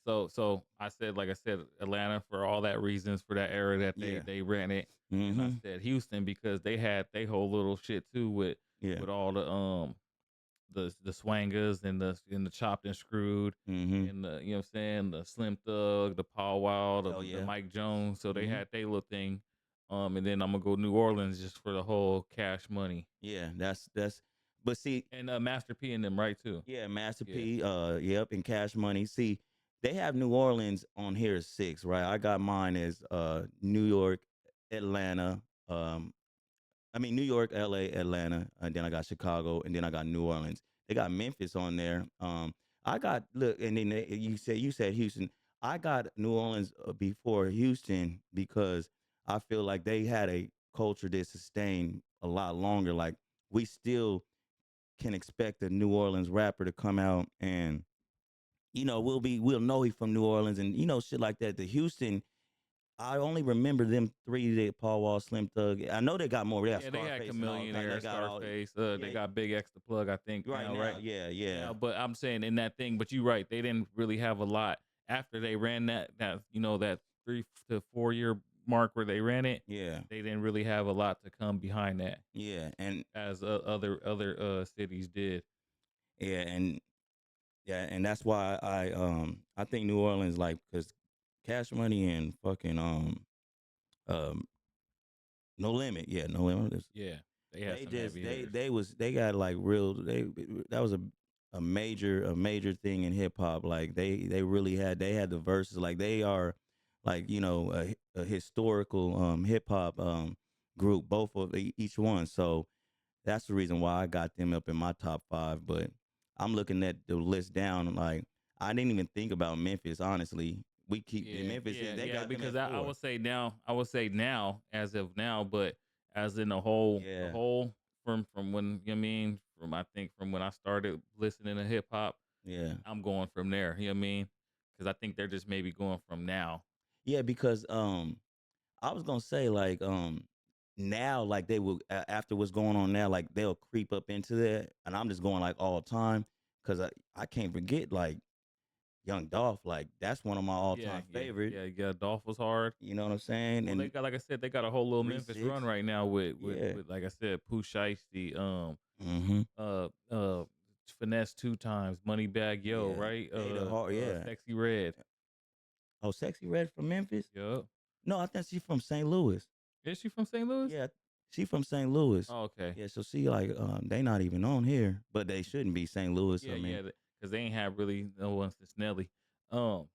So I said, like I said, Atlanta for all that reasons for that era that they ran it. And I said Houston because they had they whole little shit too with all the swangers and the chopped and screwed and the you know what I'm saying, the Slim Thug, the Paul Wall, the Mike Jones. So they had their little thing. And then I'm gonna go New Orleans just for the whole Cash Money. Yeah, that's but see, and Master P and them right too. Yeah, Master P, yep, and Cash Money. See, they have New Orleans on here as 6, right? I got mine as New York, Atlanta, New York, LA, Atlanta, and then I got Chicago, and then I got New Orleans. They got Memphis on there. I got and then you said Houston. I got New Orleans before Houston because I feel like they had a culture that sustained a lot longer. Like we still can expect a New Orleans rapper to come out and we'll know he from New Orleans and shit like that. The Houston, I only remember them 3 that Paul Wall, Slim Thug. I know they got more. They had they had Chameleon, they got Scarface. They got Big X the Plug, I think. Right now, right? Yeah. Now, but I'm saying in that thing. But you're right. They didn't really have a lot after they ran that 3 to 4 year mark where they ran it. Yeah, they didn't really have a lot to come behind that. Yeah, and as other cities did. Yeah, and that's why I think New Orleans, like, because Cash Money and fucking No Limit, No Limit. Yeah, they had they got like real. That was a major thing in hip hop. Like they really had the verses. Like they are like a historical hip hop group, both of each one. So that's the reason why I got them up in my top 5. But I'm looking at the list down. Like I didn't even think about Memphis. Honestly, we keep Memphis. They got because I would say now, as of now, but as in the whole from when I think from when I started listening to hip hop. Yeah, I'm going from there. You know what I mean? Because I think they're just maybe going from now. Yeah, because I was gonna say like now like they will after what's going on now, like they'll creep up into that, and I'm just going like all time because I can't forget like Young Dolph. Like that's one of my all time favorite. Yeah, Dolph was hard. You know what I'm saying? Well, and they got, like I said, they got a whole little Memphis run right now with like I said, Pooh Shiesty, Finesse 2 times, Moneybag Yo, right? Sexy Red. Oh, Sexy Red from Memphis? Yup. No, I think she's from St. Louis. Is she from St. Louis? Yeah, she from St. Louis. Oh, okay. Yeah, so she like they not even on here, but they shouldn't be St. Louis. Yeah, because they ain't have really no one since Nelly. But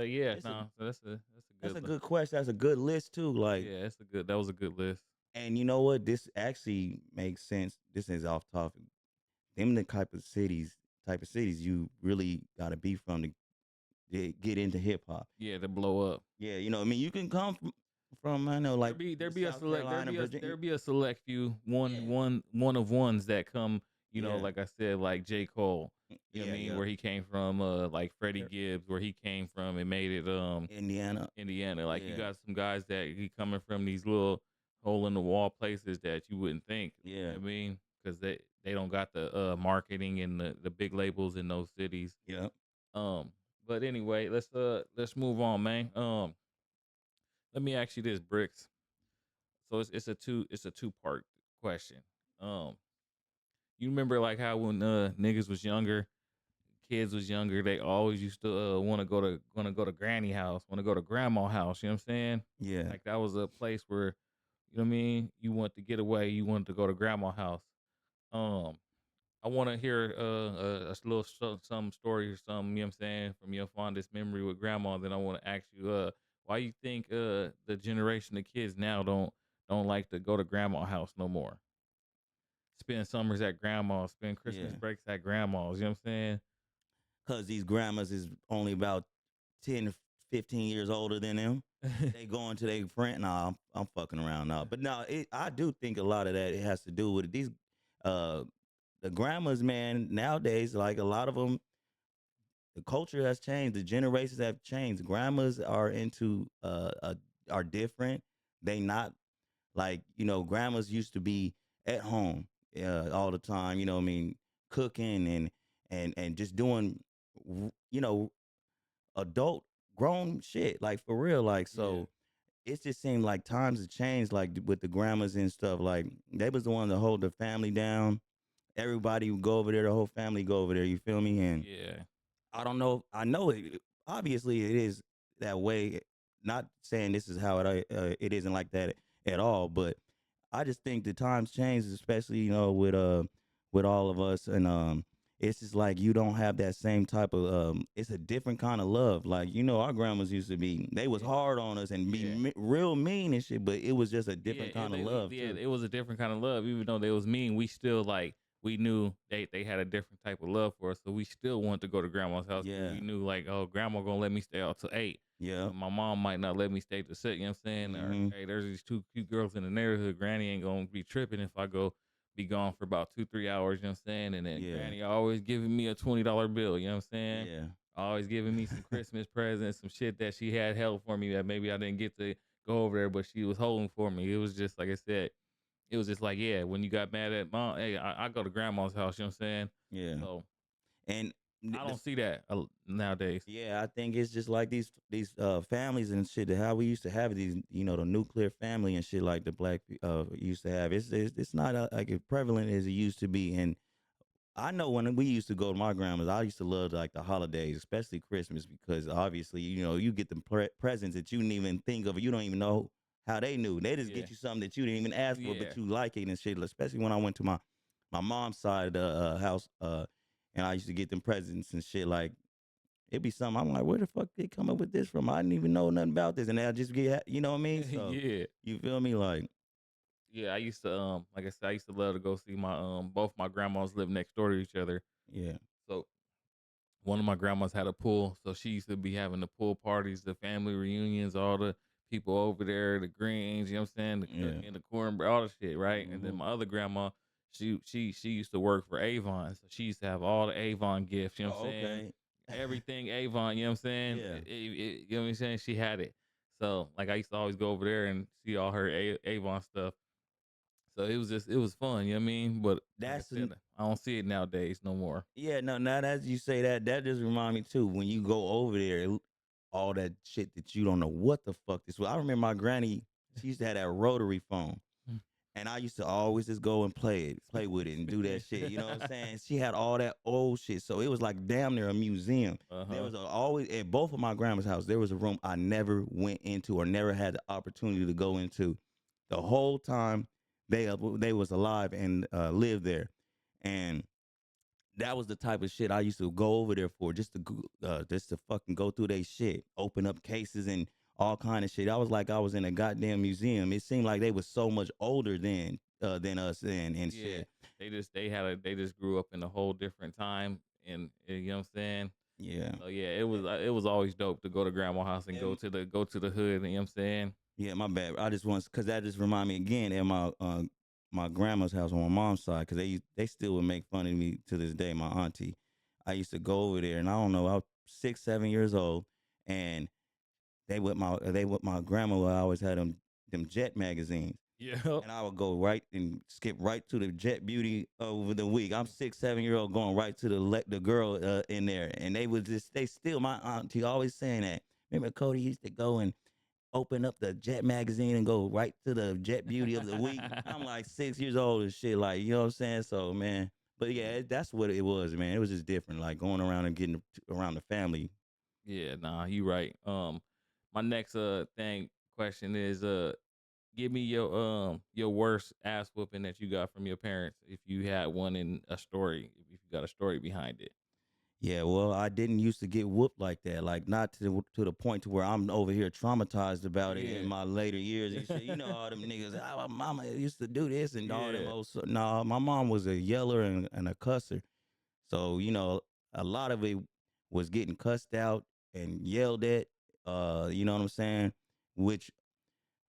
yeah, so that's a good question. That's a good list too. Like that was a good list. And you know what? This actually makes sense. This is off topic. Them the type of cities you really gotta be from to get into hip hop. Yeah, to blow up. Yeah, you can come from I know like there be a select few one of ones that come. Like I said, like J. Cole. You know what I mean? Where he came from, like Freddie Gibbs, where he came from and made it Indiana. Like you got some guys that he coming from these little hole in the wall places that you wouldn't think. You know Yeah. what I mean, because they don't got the marketing and the big labels in those cities. Yep. But anyway, let's move on, man. Let me ask you this, Bricks. So it's a two part question. Um, you remember like how when niggas was younger, kids was younger, they always used to want to go to granny house, want to go to grandma house. You know what I'm saying? Yeah. Like that was a place where, you know what I mean, you want to get away, you wanted to go to grandma house. Um, I want to hear a little some story or something. You know what I'm saying, from your fondest memory with grandma. Then I want to ask you why you think the generation of kids now don't like to go to grandma house no more. Spend summers at grandma's, spend Christmas Yeah. breaks at grandma's. You know what I'm saying? Because these grandmas is only about 10 to 15 years older than them. They going to their friend. Nah, I'm fucking around now. But no, I do think a lot of that it has to do with it. These the grandmas, man, nowadays, like a lot of them, the culture has changed. The generations have changed. Grandmas are into are different. They not like, grandmas used to be at home all the time, you know what I mean, cooking and just doing you know adult grown shit, like for real, like. So it just seemed like times have changed, like with the grandmas and stuff. Like they was the one to hold the family down. Everybody would go over there, the whole family go over there, you feel me? And Yeah. I don't know, I know it obviously it is that way. Not saying this is how it isn't like that at all, but I just think the times change, especially with all of us, and it's just like you don't have that same type of it's a different kind of love. Like, our grandmas used to be, they was hard on us and be real mean and shit, but it was just a different kind of love too. It was a different kind of love. Even though they was mean, we still like we knew they had a different type of love for us, so we still wanted to go to grandma's house. 'Cause Yeah. we knew like, oh, grandma gonna let me stay out till 8. Yeah. My mom might not let me stay till 6. You know what I'm saying? Mhm. Or hey, there's these two cute girls in the neighborhood. Granny ain't gonna be tripping if I go be gone for about 2-3 hours. You know what I'm saying? And then Yeah. Granny always giving me a $20 bill. You know what I'm saying? Yeah. Always giving me some Christmas presents, some shit that she had held for me that maybe I didn't get to go over there, but she was holding for me. It was just like I said, it was just like, yeah, when you got mad at mom, hey, I go to grandma's house, you know what I'm saying? Yeah. So And I don't see that nowadays. yeah, I think it's just like these families and shit. How we used to have these, the nuclear family and shit like the black used to have. It's not like as prevalent as it used to be. And I know when we used to go to my grandma's, I used to love like the holidays, especially Christmas, because obviously you get the presents that you didn't even think of. You don't even know how they knew. They just get you something that you didn't even ask for, but you like it and shit. Especially when I went to my mom's side of the house, and I used to get them presents and shit. Like it'd be something I'm like, where the fuck they come up with this from? I didn't even know nothing about this, and they'll just get, you know what I mean? So Yeah. you feel me? Like Yeah, I used to like I said, I used to love to go see my both my grandmas live next door to each other. yeah, So one of my grandmas had a pool, so she used to be having the pool parties, the family reunions, all the people over there, the greens, you know what I'm saying, the cooking, the cornbread, all the shit, right? And then my other grandma, she used to work for Avon, so she used to have all the Avon gifts, you know what I'm saying? Everything Avon, you know what I'm saying? Yeah. You know what I'm saying? She had it. So like I used to always go over there and see all her Avon stuff. So it was fun, you know what I mean? But That's like I said, I don't see it nowadays no more. Yeah, no, now that you say that, that just remind me too. When you go over there, all that shit that you don't know what the fuck this was. I remember my granny, she used to have that rotary phone. And I used to always just go and play with it and do that shit. You know what I'm saying? She had all that old shit. So it was like damn near a museum. There was always, at both of my grandma's house, there was a room I never went into or never had the opportunity to go into. The whole time they was alive and lived there. And that was the type of shit I used to go over there for, just to fucking go through their shit, open up cases and all kind of shit. I was like I was in a goddamn museum. It seemed like they was so much older than us and shit. They just grew up in a whole different time, and you know what I'm saying? Yeah. So yeah, it was always dope to go to grandma's house and go to the hood, you know what I'm saying? Yeah, my bad. I just want, cause that just remind me again at my grandma's house on my mom's side, cause they still would make fun of me to this day. My auntie, I used to go over there, and I don't know, I was 6-7 years old, and they with my grandma. I always had them Jet magazines, Yeah. And I would go right and skip right to the Jet Beauty over the week. I'm 6, 7-year-old going right to the girl in there, and they still my auntie always saying that. Remember Cody used to go and open up the Jet magazine and go right to the Jet Beauty of the week. I'm like 6 years old and shit, like, you know what I'm saying? So man, but yeah, that's what it was, man. It was just different, like going around and getting around the family. Yeah, nah, you right. My next question is give me your worst ass whooping that you got from your parents, if you had one in a story, if you got a story behind it. Yeah, well, I didn't used to get whooped like that, like not to the point to where I'm over here traumatized about it in my later years and shit. You know, all them niggas, my mama used to do this and all them old. No, my mom was a yeller and a cusser, so you know, a lot of it was getting cussed out and yelled at. You know what I'm saying? Which,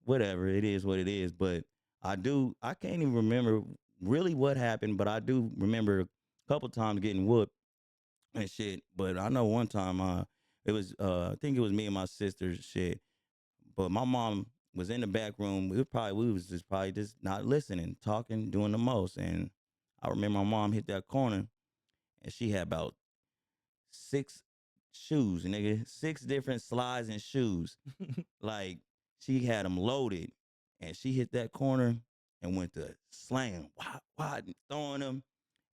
whatever, it is what it is. But I can't even remember really what happened, but I do remember a couple times getting whooped and shit. But I know one time, it was I think it was me and my sister shit. But my mom was in the back room. We was just probably just not listening, talking, doing the most. And I remember my mom hit that corner, and she had about 6 shoes, nigga, 6 different slides and shoes. Like she had them loaded, and she hit that corner and went to slam, wide, throwing them,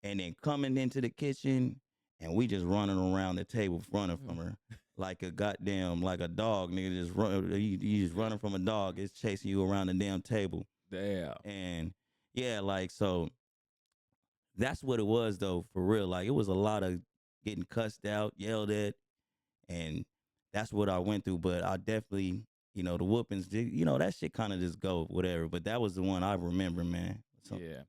and then coming into the kitchen. And we just running around the table, running from her like a goddamn, like a dog, nigga. Just run, you just running from a dog. It's chasing you around the damn table. Damn. And yeah, like, so that's what it was though, for real. Like, it was a lot of getting cussed out, yelled at, and that's what I went through. But I definitely, you know, the whoopings, you know, that shit kind of just go whatever. But that was the one I remember, man. So. Yeah.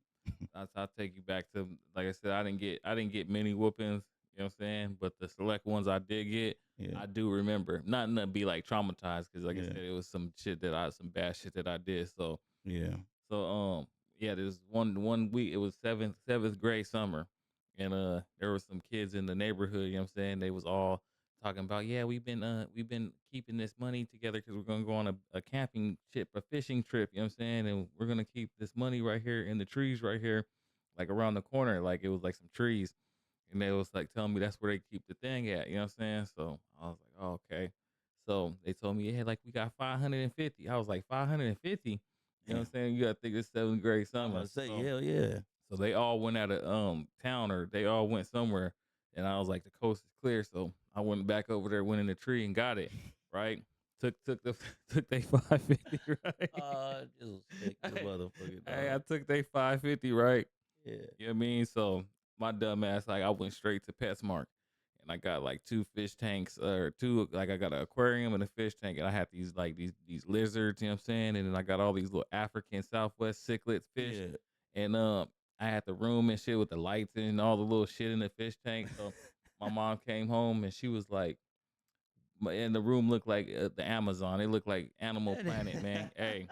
I'll take you back to, like I said, I didn't get many whoopings, you know what I'm saying? But the select ones I did get, I do remember. Not to be like traumatized, because like I said, it was some bad shit that I did. So there's one week, it was seventh grade summer, and there were some kids in the neighborhood, you know what I'm saying? They was all talking about, we've been keeping this money together because we're gonna go on a camping trip, a fishing trip, you know what I'm saying? And we're gonna keep this money right here in the trees right here, like around the corner, like it was like some trees. And they was like telling me that's where they keep the thing at, you know what I'm saying? So I was like, oh, okay. So they told me, like we got 550. I was like, 550? You know what I'm saying? You gotta think it's 7th grade summer. I was say, hell yeah. So they all went out of town, or they all went somewhere. And I was like, the coast is clear. So I went back over there, went in the tree and got it, right? Took they 550, right? Just sick the motherfucker. Hey, I took they 550, right? Yeah. You know what I mean? So my dumb ass, like, I went straight to PetSmart, and I got like 2 fish tanks, or 2, like I got an aquarium and a fish tank, and I had these lizards, you know what I'm saying? And then I got all these little African Southwest cichlids fish, and I had the room and shit with the lights and all the little shit in the fish tank. So my mom came home and she was like, and the room looked like the Amazon. It looked like Animal Planet, man. Hey,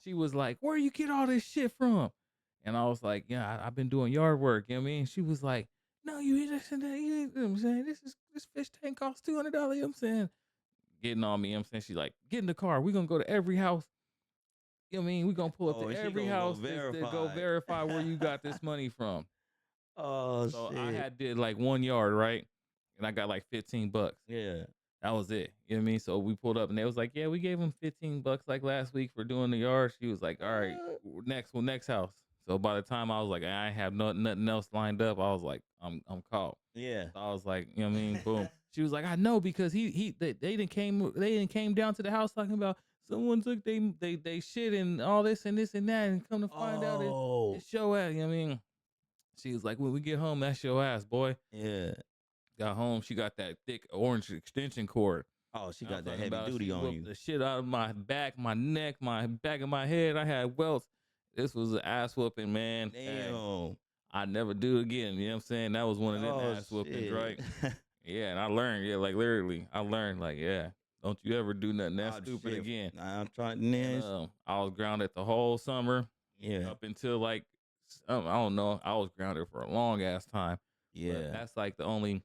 she was like, where you get all this shit from? And I was like, yeah, I've been doing yard work. You know what I mean? She was like, no, you know what I'm saying? This fish tank costs $200. You know what I'm saying? Getting on me. You know what I'm saying? She's like, get in the car. We're going to go to every house. You know what I mean? We're going to pull up to every house to go verify where you got this money from. Oh, so shit. I did like 1 yard, right? And I got like $15. Yeah. That was it. You know what I mean? So we pulled up and they was like, yeah, we gave him $15 like last week for doing the yard. She was like, all right, next house. So by the time I was like, I have nothing else lined up, I was like, I'm caught. Yeah. So I was like, you know what I mean? Boom. She was like, I know, because they didn't came down to the house talking about someone took they shit and all this and this and that, and come to find out it's your ass. You know what I mean? She was like, when we get home, that's your ass, boy. Yeah. Got home, she got that thick orange extension cord. Oh, she got that heavy duty on you. The shit out of my back, my neck, my back of my head. I had welts. This was an ass whooping, man. Damn. Hey, I never do it again. You know what I'm saying? That was one of them ass whoopings, right? Yeah, and I learned, like literally, I learned, like, don't you ever do nothing that stupid again. I'm trying this. I was grounded the whole summer. Yeah. Up until like, I don't know, I was grounded for a long ass time. Yeah. But that's like the only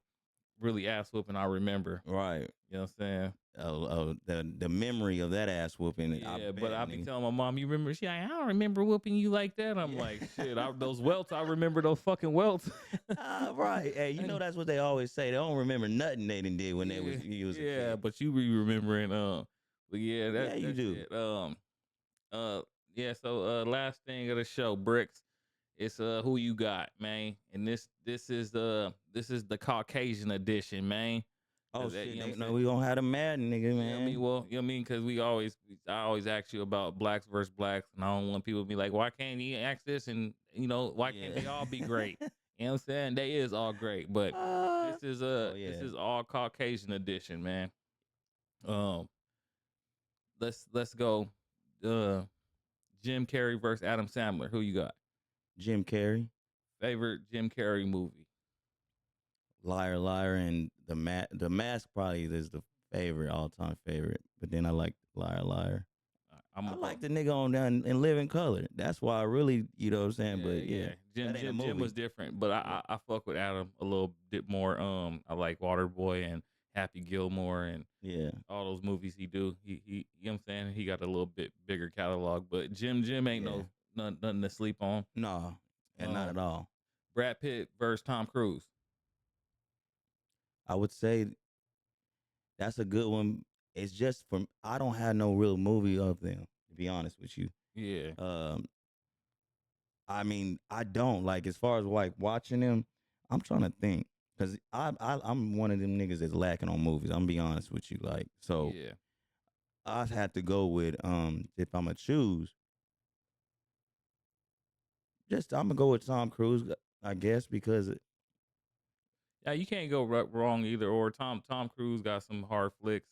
really ass whooping I remember. Right. You know what I'm saying? the memory of that ass whooping. Yeah, but I be telling my mom, you remember? She like, I don't remember whooping you like that. I'm like, shit, those welts, I remember those fucking welts. Right. Hey, you know that's what they always say. They don't remember nothing they done did when they was you was a kid. But you be remembering. But yeah, that you do. Shit. So last thing of the show, Bricks. It's who you got, man, and this is the Caucasian edition, man. Oh shit! We gonna have a Madden nigga, man. I mean, well, you know what I mean, because I always ask you about blacks versus blacks, and I don't want people to be like, why can't he ask this, and why can't they all be great? You know what I'm saying? They is all great, but this is all Caucasian edition, man. Let's go. Jim Carrey versus Adam Sandler. Who you got? Jim Carrey. Favorite Jim Carrey movie? Liar, Liar, and The Mask probably is the favorite, all-time favorite. But then I like Liar, Liar. I like the nigga on down in Living Color. That's why I really, you know what I'm saying? But yeah. Jim was different, but I fuck with Adam a little bit more. I like Waterboy and Happy Gilmore and all those movies he do. He you know what I'm saying? He got a little bit bigger catalog, but Jim ain't nothing to sleep on. No, and not at all. Brad Pitt versus Tom Cruise. I would say that's a good one. It's just I don't have no real movie of them, to be honest with you. Yeah. I mean, I don't like as far as like watching them. I'm trying to think because I'm one of them niggas that's lacking on movies. I'm gonna be honest with you, like so. Yeah. I had to go with if I'm gonna choose. I'm gonna go with Tom Cruise, I guess, because yeah, you can't go wrong either. Or Tom Cruise got some hard flicks.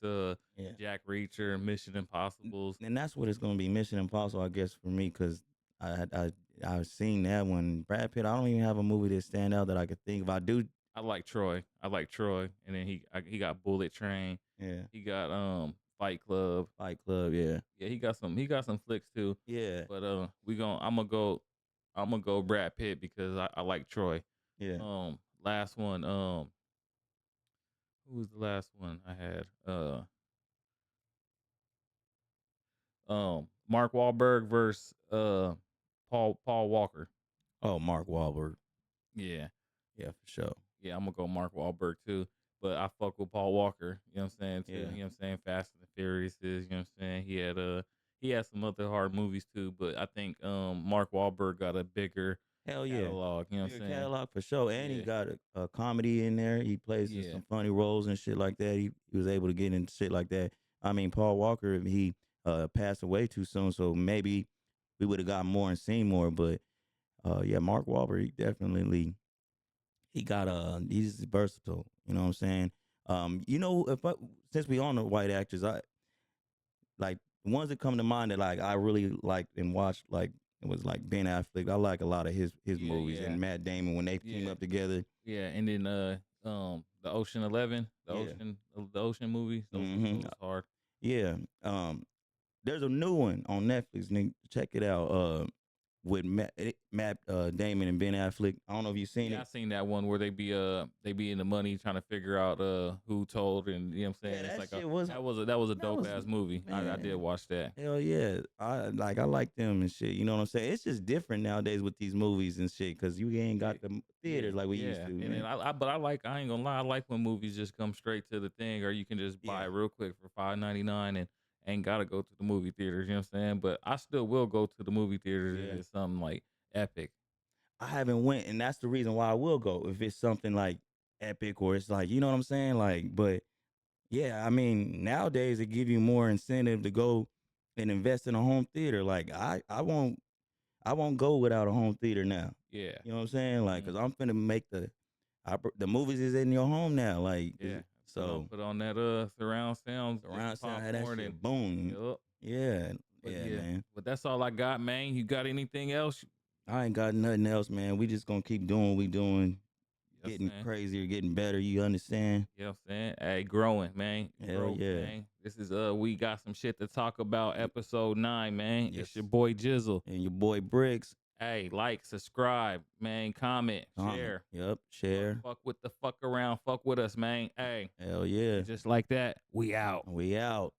Jack Reacher, Mission Impossible, and that's what it's gonna be. Mission Impossible, I guess, for me, because I've seen that one. Brad Pitt, I don't even have a movie that stand out that I could think of. I do. I like Troy, and then he got Bullet Train. Yeah, he got Fight Club. Yeah. Yeah, he got some flicks too. Yeah, but I'm gonna go Brad Pitt because I like Troy. Yeah. Last one. Who was the last one I had? Mark Wahlberg versus Paul Walker. Oh, Mark Wahlberg. Yeah, for sure. Yeah, I'm gonna go Mark Wahlberg too. But I fuck with Paul Walker. You know what I'm saying? Too. Yeah. You know what I'm saying? Fast and the Furious is. You know what I'm saying? He had some other hard movies too, but I think Mark Wahlberg got a bigger catalog. You know what I'm saying? Catalog for sure, and he got a comedy in there. He plays in some funny roles and shit like that. He was able to get into shit like that. I mean, Paul Walker, he passed away too soon, so maybe we would have got more and seen more. But Mark Wahlberg, he definitely he's versatile. You know what I'm saying? Since we on the white actors, I like the ones that come to mind that like I really liked and watched, like it was like Ben Affleck. I like a lot of his movies and Matt Damon when they team up together. Yeah, and then the Ocean 11, the Ocean movies. Those was hard. Yeah. There's a new one on Netflix. Nigga, check it out. With Matt Damon and Ben Affleck. I don't know if you've seen it. I seen that one where they be in the money trying to figure out who told, and you know what I'm saying. Yeah, It's like that was a dope ass movie. I did watch that. Hell yeah, I like them and shit. You know what I'm saying? It's just different nowadays with these movies and shit because you ain't got the theaters like we used to. And man. then I ain't gonna lie, I like when movies just come straight to the thing, or you can just buy it real quick for $5.99 and ain't gotta go to the movie theaters. You know what I'm saying? But I still will go to the movie theaters if it's something like epic. I haven't went, and that's the reason why I will go if it's something like epic or it's like, you know what I'm saying? Like, but yeah, I mean, nowadays it give you more incentive to go and invest in a home theater. Like I won't go without a home theater now. Yeah, you know what I'm saying? Like, cause I'm finna make the movies is in your home now. Like, so put on that surround sound, have that shit and boom. Yeah, man. But that's all I got, man. You got anything else? I ain't got nothing else, man. We just gonna keep doing what we doing, getting crazier, getting better. You understand? You know what I'm saying? Hey, growing, man. Hell yeah. Man. This is we got some shit to talk about. Episode 9, man. It's your boy Jizzle and your boy Bricks. Hey, like, subscribe, man, comment, share. Yep, share. Fuck with the fuck around. Fuck with us, man. Hey. Hell yeah. Just like that, we out. We out.